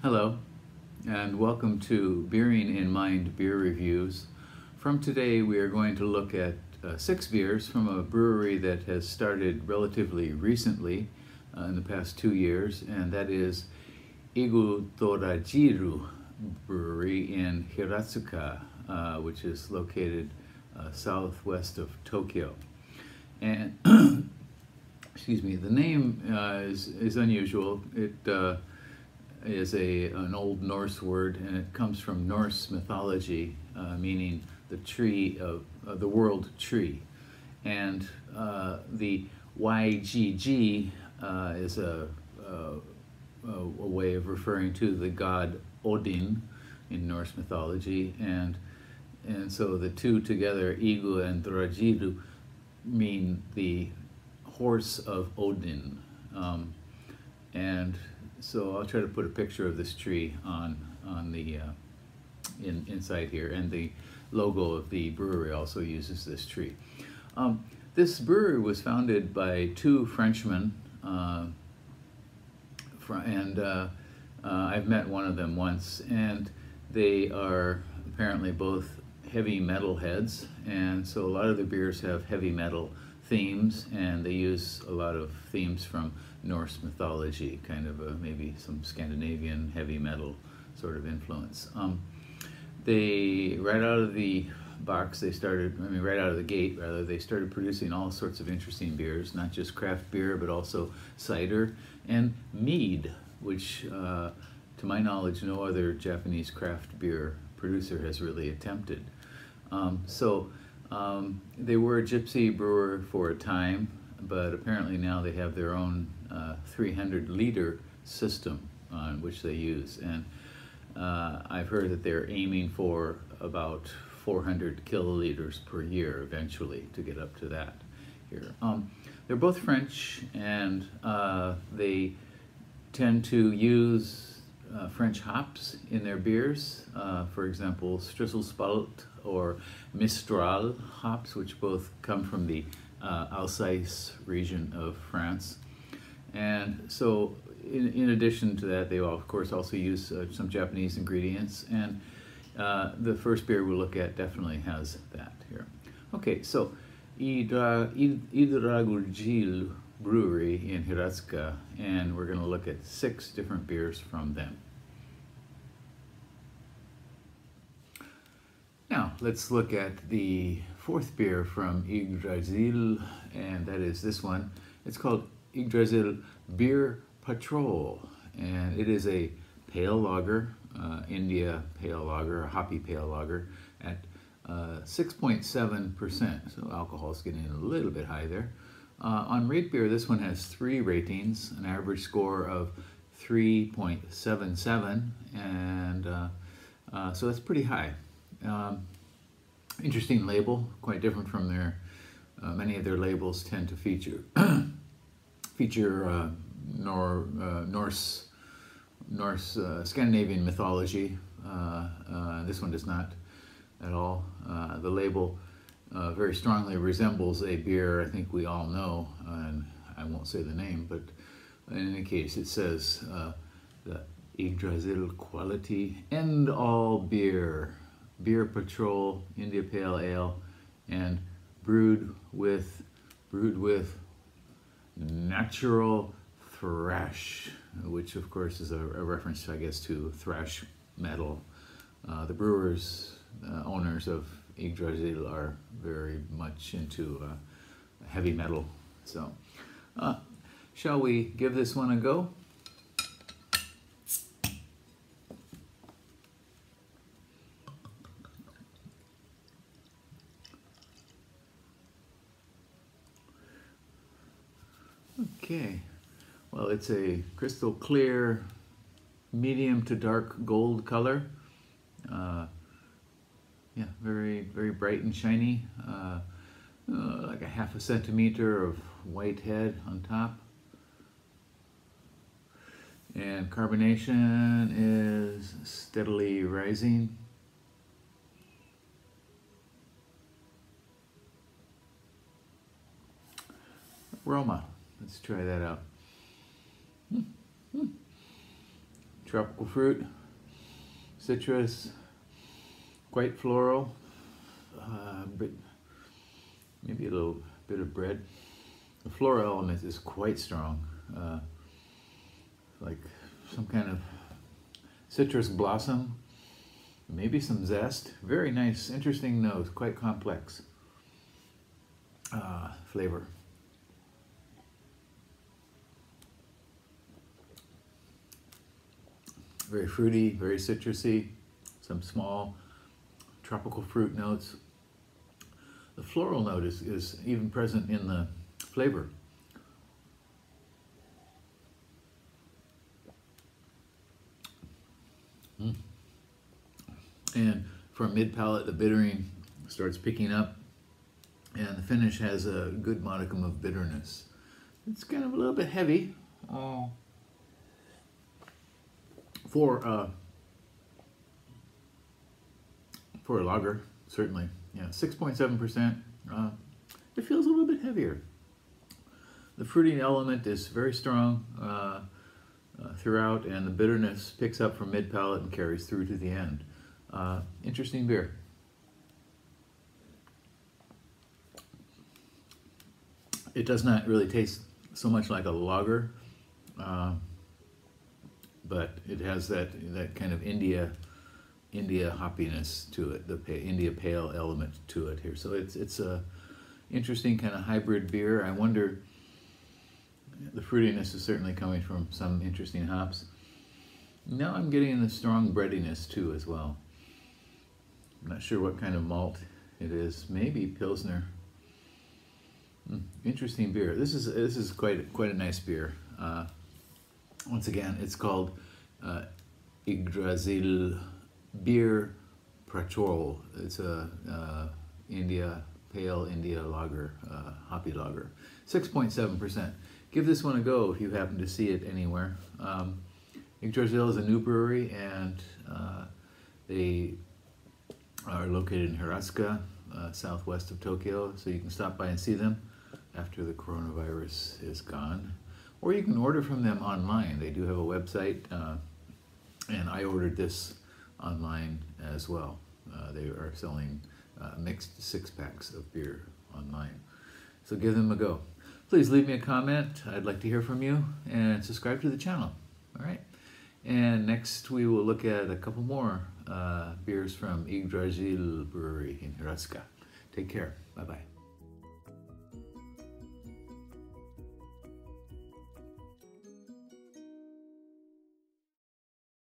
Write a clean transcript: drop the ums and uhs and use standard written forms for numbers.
Hello, and welcome to Beering in Mind Beer Reviews. From today, we are going to look at 6 beers from a brewery that has started relatively recently, in the past 2 years, and that is Yggdrasil Brewery in Hiratsuka, which is located southwest of Tokyo. And excuse me, the name is unusual. It is an Old Norse word, and it comes from Norse mythology, meaning the tree of the world tree. And the YGG is a way of referring to the god Odin in Norse mythology, and so the two together, Igu and Drajidu, mean the horse of Odin. And so I'll try to put a picture of this tree on the inside here, and the logo of the brewery also uses this tree. This brewery was founded by 2 Frenchmen, and I've met one of them once, and they are apparently both heavy metal heads, and so a lot of the beers have heavy metal themes, and they use a lot of themes from Norse mythology, kind of maybe some Scandinavian heavy metal sort of influence. They, right out of the box, right out of the gate rather, they started producing all sorts of interesting beers, not just craft beer, but also cider and mead, which to my knowledge no other Japanese craft beer producer has really attempted. They were a gypsy brewer for a time, but apparently now they have their own 300-liter system on which they use, and I've heard that they're aiming for about 400 kiloliters per year eventually to get up to that here. They're both French, and they tend to use French hops in their beers. For example, Strisselspalt or Mistral hops, which both come from the Alsace region of France. And so in addition to that, they will of course also use some Japanese ingredients, and the first beer we'll look at definitely has that here. Okay, so Yggdrasil Brewery in Hiratsuka, and we're going to look at 6 different beers from them. Now, let's look at the 4th beer from Yggdrasil, and that is this one. It's called Yggdrasil Beer Patrol, and it is a pale lager, India pale lager, a hoppy pale lager, at 6.7%, so alcohol is getting a little bit high there. On Rate Beer, this one has 3 ratings, an average score of 3.77, and so that's pretty high. Interesting label, quite different from their many of their labels tend to feature Norse Scandinavian mythology. This one does not at all. The label very strongly resembles a beer I think we all know, and I won't say the name, but in any case it says the Yggdrasil Quality End All Beer Patrol India Pale Ale, and brewed with natural thrash, which of course is a reference, I guess, to thrash metal. The brewers, owners of Yggdrasil, are very much into heavy metal. So, shall we give this one a go? Okay, well, it's a crystal clear, medium to dark gold color. Yeah, very, very bright and shiny. Like a ½ centimeter of white head on top. And carbonation is steadily rising. Aroma. Let's try that out. tropical fruit, citrus, quite floral, but maybe a little bit of bread. The floral element is quite strong, like some kind of citrus blossom, maybe some zest. Very nice, interesting nose, quite complex flavor. Very fruity, very citrusy, some small tropical fruit notes. The floral note is even present in the flavor. And from mid-palate, the bittering starts picking up, and the finish has a good modicum of bitterness. It's kind of a little bit heavy for a lager, certainly. Yeah, 6.7%. It feels a little bit heavier. The fruity element is very strong throughout, and the bitterness picks up from mid-palate and carries through to the end. Interesting beer. It does not really taste so much like a lager, but it has that kind of India hoppiness to it, the India Pale element to it here. So it's a interesting kind of hybrid beer. I wonder, the fruitiness is certainly coming from some interesting hops. Now I'm getting the strong breadiness too as well. I'm not sure what kind of malt it is. Maybe Pilsner. Interesting beer. This is quite a nice beer. Once again, it's called Yggdrasil Beer Patrol. It's a pale India lager, hoppy lager. 6.7%. Give this one a go if you happen to see it anywhere. Yggdrasil is a new brewery, and they are located in Hiratsuka, southwest of Tokyo, so you can stop by and see them after the coronavirus is gone. Or you can order from them online. They do have a website, and I ordered this online as well. They are selling mixed 6-packs of beer online. So give them a go. Please leave me a comment. I'd like to hear from you, and subscribe to the channel. All right. And next we will look at a couple more beers from Yggdrasil Brewery in Hiratsuka. Take care. Bye-bye.